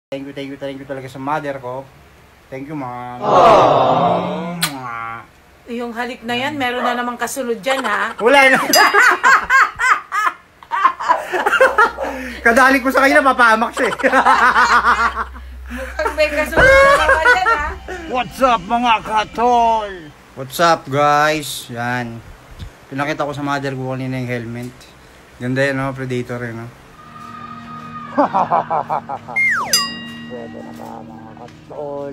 Thank you talaga sa mother ko. Thank you, ma'am. Yung halik na yan, meron na namang kasunod dyan, ha? Wala na. Kadali ko sa kanila, mapahamak siya. Mukhang may kasunod na naman yan, ha? What's up, mga katol? What's up, guys? Yan. Pinakita ko sa mother ko kanina yung helmet. Ganda yan, no? Predator yun, no? Pwede na ba, mga katol?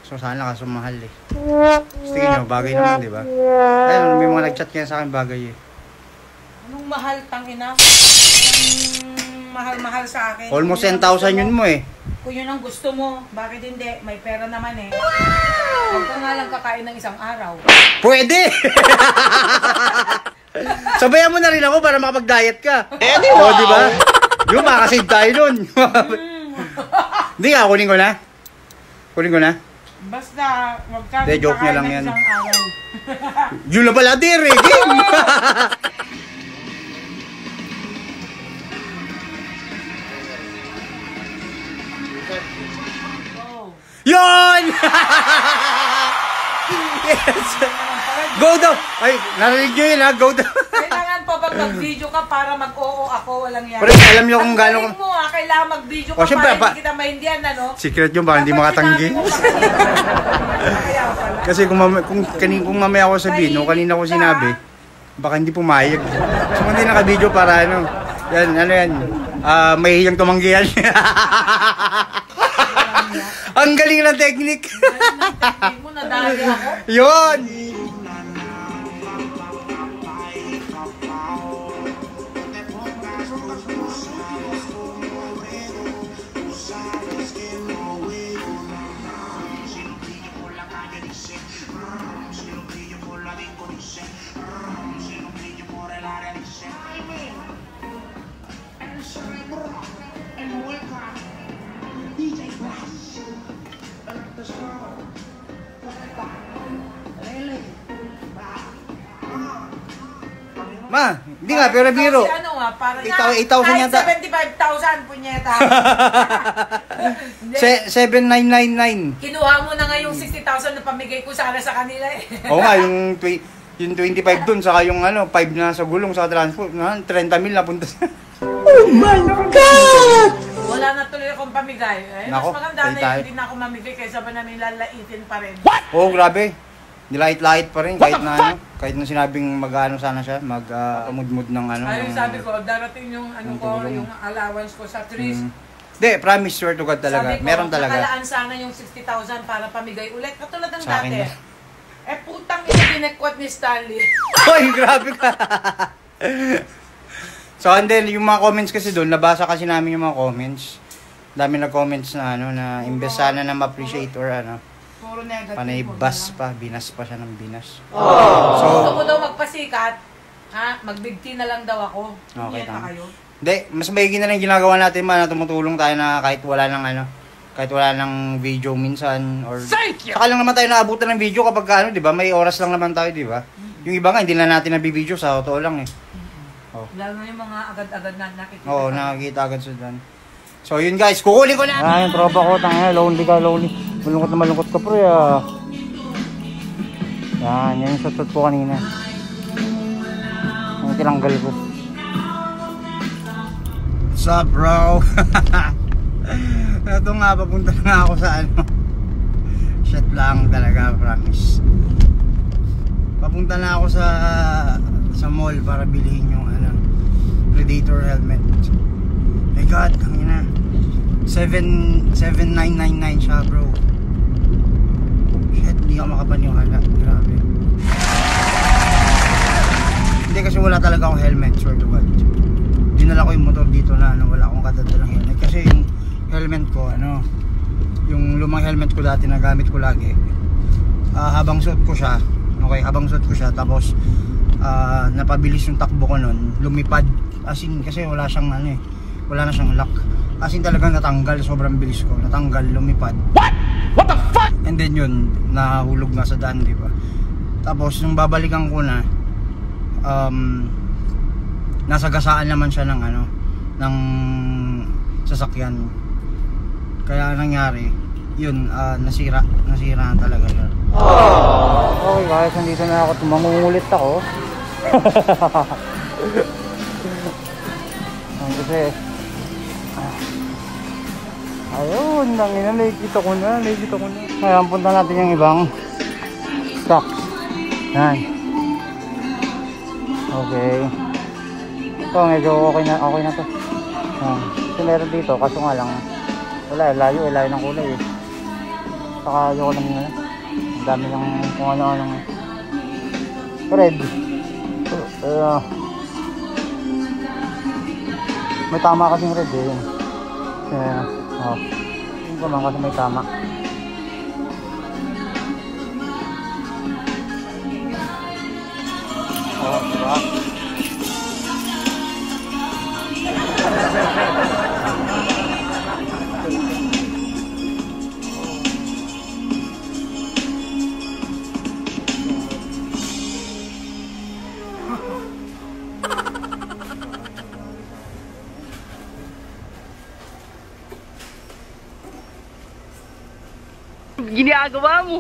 So sana kaso mahal eh. Tingin nyo, bagay naman, di ba? Ayun, may mga nag-chat kaya sa akin bagay eh. Anong mahal, tangina? Mahal-mahal sa akin. Almost 10,000 yun mo eh. Kung yun ang gusto mo, bakit hindi? May pera naman eh. Huwag ka nga lang kakain ng isang araw. Pwede! Sabayan mo na rin ako para makapag-diet ka. Pwede mo! O, di ba? Yung makasave tayo nun. Hindi nga, kunin ko na. Kunin ko na. Basta, wag ka joke niya lang ng yan. isang araw. Yun na pala, dire. Game! Oh. Yun! Yes! Go daw! Ay, narinig nyo yun ha, go daw! Kailangan pa ba mag-video ka para mag-oo ako? Walang yan. Pero alam nyo kung gano'n... Ang mo ha, kailangan mag-video ka O, syempre, para hindi kita maindihan, ano? Secret yun, baka hindi makatanggi. Kasi kung mamaya ako sabihin, no, kanina ko sinabi, baka hindi pumayag. So, hindi naka-video para ano, yan, ano yan, may hiyang tumanggi yan. Ang galing ng technique. Hindi mo, nadali ako. Yun! Ma, hindi nga, pero biro. Kasi ano nga, para 8,000 yata. 75,000, punyeta. 7,999. Kinuha mo na nga yung 60,000 na pamigay ko sana sa kanila eh. Oo nga, yung 25 dun, saka yung ano, 5 na sa gulong, saka transport, 30 mil na punta sa... Oh my God! Wala na tuloy akong pamigay. Eh, Nako, mas maganda na tayo. yung hindi na ako mamigay kaysa ba namin lalaitin pa rin. Oo, grabe. Nilait-lait pa rin, kahit na ano, kahit na sinabing mag-ano sana siya, mag-mud-mud ng ano. Ayun ng, sabi ko, darating yung ano ko, yung allowance ko sa trees. Hindi, promise, swear to God talaga. Sabi ko, meron talaga. nakalaan sana yung 60,000 para pamigay ulit. Katulad ng Sa akin dati. na. Eh putang ina, binekwat ni Stanley. Hoy, grabe ka. So, and then, yung mga comments kasi doon, nabasa kasi namin yung mga comments. Dami na comments na ano, na imbes sana na ma-appreciate or ano. Puro negative. Panay bas pa, binas pa siya ng binas. So, So, gusto ko daw magpasikat, ha? Mag-big T na lang daw ako. Okay, Punyeta tama. kayo. hindi, mas maigi na lang ginagawa natin man na tumutulong tayo na kahit wala ng ano, kahit wala ng video minsan or saka lang naman tayo naabutan ng video kapag ano, 'di ba? May oras lang naman tayo, 'di ba? Yung iba nga hindi na natin nabibideo sa totoo lang eh. Oh. Lalo na yung mga agad-agad na nakikita. Oo, nakakita agad sa dan. So yun guys, kukunin ko na. Ah, yung tropa ko, tanga, lonely ka, lonely. Malungkot ka pre ah. Yan yung shot ko kanina. Ang tinanggal ko. What's up, bro? Ito nga, papunta na ako sa ano. Shot lang talaga, promise. Papunta na ako sa mall para bilhin yung ano, Predator helmet. My God, tangina. 7,999 siya, bro. Shit, hindi ako makapaniwala. Grabe. Hindi kasi wala talaga akong helmet, sure to God. Dinala ko yung motor dito na ano, wala akong kadadalang helmet. Kasi yung helmet ko, ano, yung lumang helmet ko dati na gamit ko lagi. Habang suot ko siya, okay, habang suot ko siya, tapos napabilis yung takbo ko nun, lumipad. As in, kasi wala siyang ano eh, wala na siyang lock. As in talagang natanggal, sobrang bilis ko. Natanggal, lumipad. What the fuck? And then yun, nahulog nga sa daan, di ba? Tapos nung babalikan ko na, nasagasaan naman siya ng ano, ng sasakyan. Kaya nangyari, yun, nasira na talaga yun. Okay guys, nandito na ako, tumangungulit ako. Kasi ayun, nakikita ko na. Ngayon, punta natin yung ibang stocks. Yan. Okay. Ito, medyo okay na to. Yan. Kasi meron dito, kaso nga lang wala, layo ng kulay eh. Saka ayoko lang yun. Ang dami ng kung ano-anong red. May tama kasing red eh. Yun ko man kasi may tama. Diba? Ginagawa mo.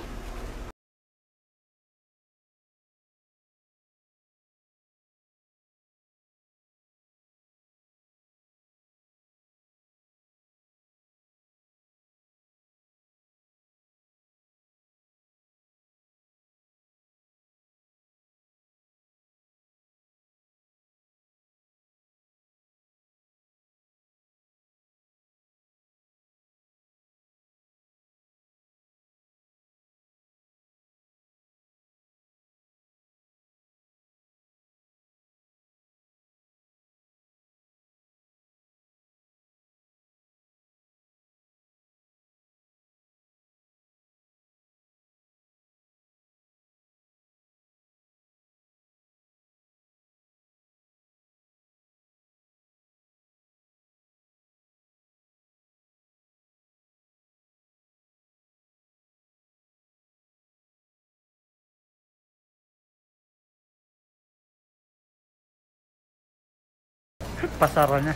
Pasara na.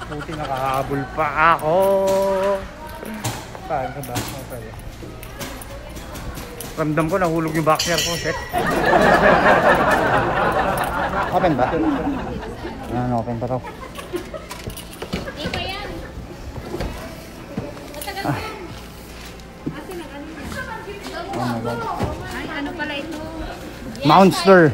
Buti nakahabol pa ako. Saan ka ba? Okay. Ramdam ko nahulog yung boxer ko. Shit. Open ba? Ano, open pa to. Hindi pa yan. Matagal pa yan. Asin ang ano yan? Oh my God. Ay, ano pala ito? Monster.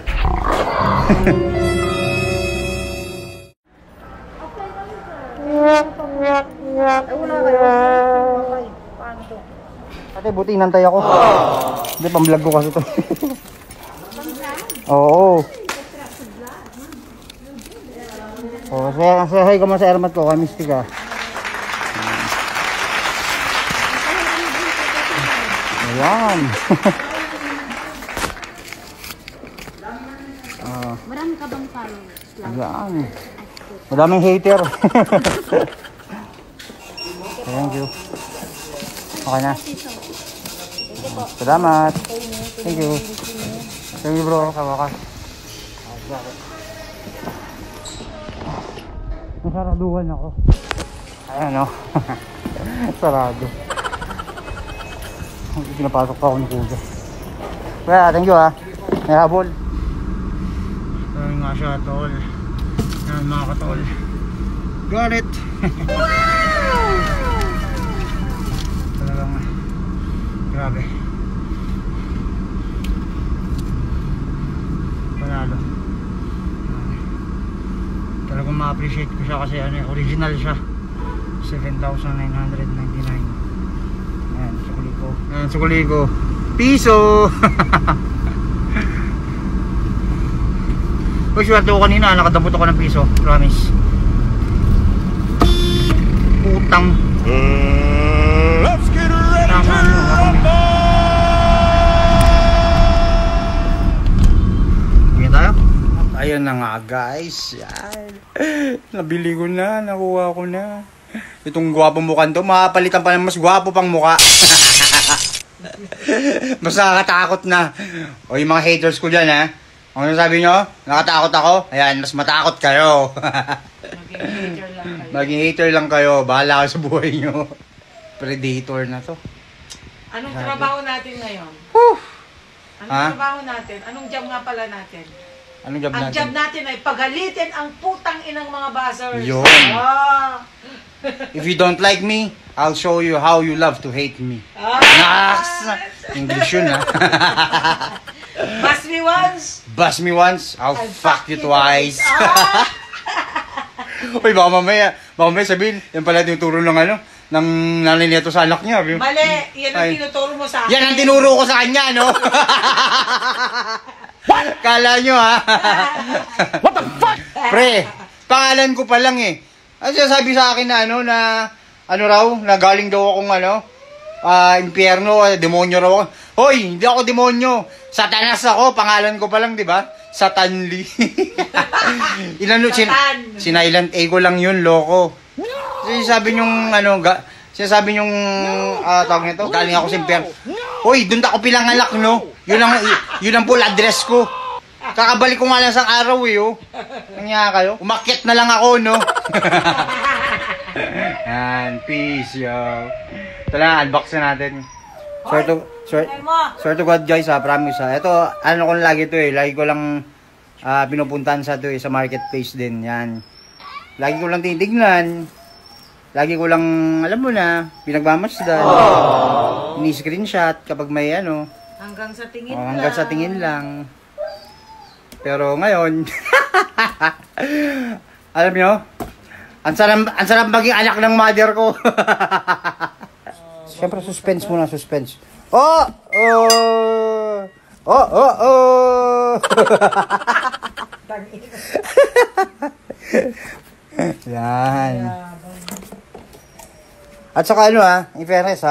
Ate, buti inantay ako. Hindi, pang-vlog ko kasi to. Oo. Oh, say hi ka mo sa airmat ko, kay Mystica. Ayan. Marami ka bang followers? Ayan. Madaming hater. Thank you. Okay na. Salamat. Thank you. Thank you bro. Kawakas. Nasaraduhan ako. Ayan o. Sarado. Pinapasok pa ako ng kuga. Kaya thank you ha. May habol. Ayun nga siya tol. Ayan mga katol. Got it. Talagang grabe. Panalo. Talagang ma-appreciate ko siya kasi ano, original siya. 7,999. Ayan, sukuli ko. Ayan, sukuli ko. Piso! Uy, swerte ko kanina, nakadampot ako ng piso. Promise. Utang. Let's get ready Tama to nyo, rumble! Bigyan tayo? Ayun na nga guys. Yan. Nabili ko na, nakuha ko na. Itong gwapong mukhang to, mapalitan pa ng mas gwapo pang mukha. Mas nakakatakot na. O yung mga haters ko dyan, ha? Ano sabi nyo? Nakatakot ako? Ayan, mas matakot kayo. Maging hater lang kayo. Bahala kayo sa buhay nyo. Predator na to. Anong trabaho natin ngayon? Anong trabaho natin? Anong job nga pala natin? Anong job Ang natin? job natin ay pagalitin ang putang inang mga buzzers. Yun. Ah. If you don't like me, I'll show you how you love to hate me. Naks! English yun, ha? Bust me once. Bust me once, I'll fuck you twice. Ah. Uy, baka mamaya sabihin, yan pala tinuturo ng ano, ng nanay nito sa anak niya. Mali, yan ang Ay. tinuturo mo sa akin. Yan ang tinuro ko sa kanya, no? Kala nyo, ha? What the fuck? Pre, pangalan ko pa lang eh. Ano sinasabi sa akin na ano, na galing daw akong ano, impyerno, demonyo raw ako. Hoy, hindi ako demonyo. Satanas ako, pangalan ko pa lang, di ba? Satanli. Sinailant A ko lang yun, loko. Sinasabi nyong, ano, sinasabi nyong, tawag nito, galing ako sa impyerno. Hoy, doon ako pinanganak, no? Yun ang full address ko. Kakabalik ko nga lang sa araw, eh, oh. Nangyaya kayo? Umakyat na lang ako, no? Yan, peace, yo. Ito lang, unbox na natin. Swear to God, guys, ha, promise, ha. Ito, ano ko lagi to, eh. Lagi ko lang pinupuntahan sa to, eh, sa marketplace din, yan. Lagi ko lang titignan. Lagi ko lang, alam mo na, pinagmamasdan. Ini-screenshot kapag may, ano. Hanggang sa tingin lang. Hanggang sa tingin lang. Pero ngayon, alam nyo, ang sarap maging anak ng mother ko. Siyempre, suspense muna, suspense. Oh! Yan. At saka ano, in fairness,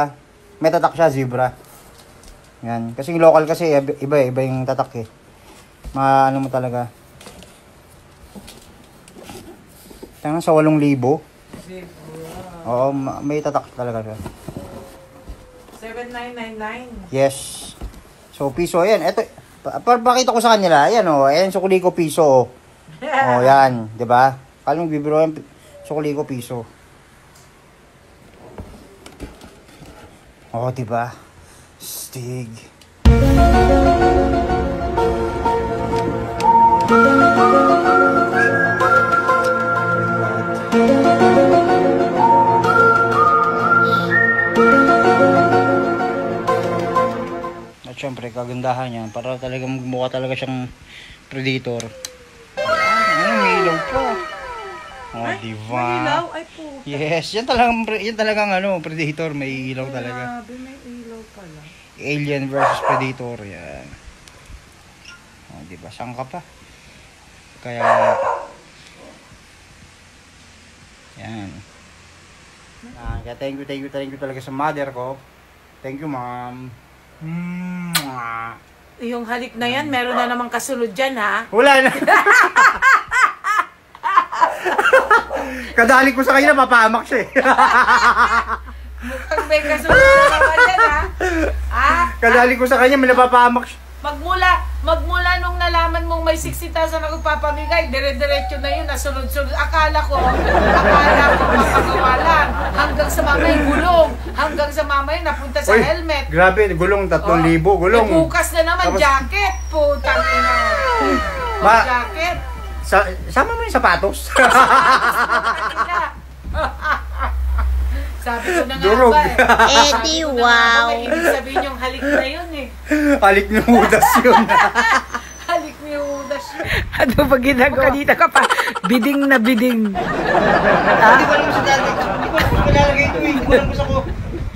may tatak siya, zebra. Yan. Kasi yung local kasi, iba yung tatak, eh. Ano mo talaga. Tangan sa 8,000. Oo, may tatak talaga siya. 7,999. Yes. So, piso, ayan. Ito, pakita ko sa kanila. Ayan, oh. Ayan, sukuli ko piso, oh. Oh, yan. Diba? Kala mo bibiro yan, sukuli ko piso. Oh, diba? Stig. At syempre, kagandahan yan. Para talagang mukha talaga siyang predator. Ano, may ilaw pa. Oh, diba? May ilaw? Ay po. Yes, yan talagang ano, predator. May ilaw talaga. Grabe, may ilaw pala. Alien versus predator. Yan. Oh, diba? Saan ka pa? Kaya yan. Kaya thank you talaga sa mother ko. Thank you, ma'am. Yung halik na yan, meron na namang kasunod dyan, ha? Wala na. Kadali ko sa kanya, mapahamak siya eh. Mukhang may kasunod na naman yan, ha? Kadali ko sa kanya, may napapahamak siya. Magmula nung nalaman mong may 60,000 ako papamigay, dire-diretso na yun, nasunod-sunod. Akala ko mapagawa lang. Hanggang sa mamay gulong. Hanggang sa mamay napunta sa helmet. Grabe, gulong 3,000, gulong. Bukas na naman, tapos, jacket. Putang ina. Jacket. Sama mo yung sapatos. Sabi ko na nga Durog. ba eh. Edi, wow. Ibig sabihin yung halik na yun eh. Halik ni Judas yun. Halik ni Judas yun. Ano ba ginagawa? Kanina ka pa, biding na biding. Hindi ko alam sa dali. Hindi ko alam kung malalagay ito eh. Hindi ko alam ko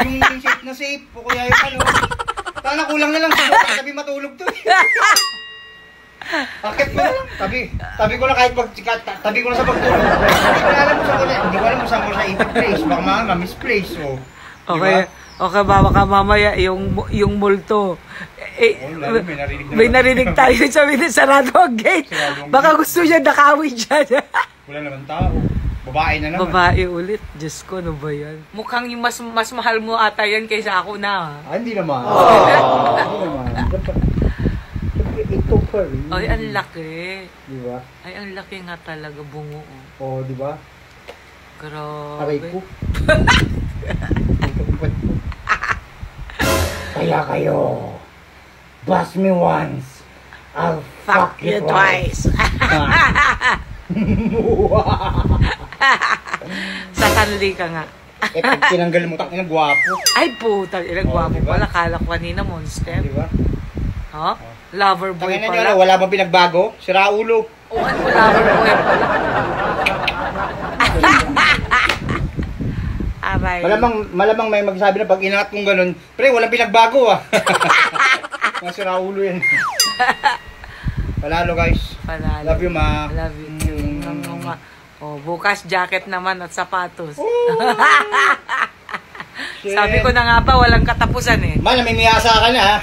yung safe na safe. O kaya yung ano. Sana kulang na lang. Sabi matulog to eh. Akit ko na lang. Tabi ko na kahit tabi ko na sa pagtulog. Hindi ko alam mo saan ko siya i-place. Baka mga misplace. O. Okay, baka mamaya yung multo. May narinig tayo. Sabi na sarado ang gate. Baka gusto niya nakawin dyan. Wala naman tao. Babae na naman. Babae ulit. Diyos ko, ano ba yan? Mukhang yung mas mahal mo ata yan kaysa ako na. Ah, hindi naman. Hindi naman. Siyempre, ito pa rin. Ay, ang laki. Di ba? Ay, ang laki nga talaga bungo. Oo, di ba? Grabe. Aray ko. Kaya kayo, bust me once, I'll Fuck you twice. Sa kanli ka nga. Eh, pag tinanggal mo, takina, gwapo. Ay, puta. Ilang Oh, gwapo diba? pala. Kala ko kanina monster. Di ba? Ha? Lover boy Tangina pala. nyo, wala bang pinagbago? Sira ulo. O, ano lover boy pala? Aray. Malamang may magsabi na pag inangat kong ganun, pre, walang pinagbago ah. Mga sira ulo yan. Palalo guys. Panalo. Love you, ma. Love you too. Nga. Oh, bukas jacket naman at sapatos. Shit. Sabi ko na nga ba, walang katapusan eh. Man, namimiyasa ka na ha.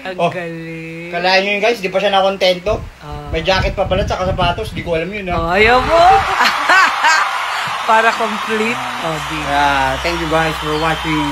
Ang Oh, galing. Kalahin nyo yun guys, di pa siya nakontento. Ah. May jacket pa pala, tsaka sapatos, di ko alam yun ha. Oh, ayaw mo. Para complete. Oh, di. Thank you guys for watching.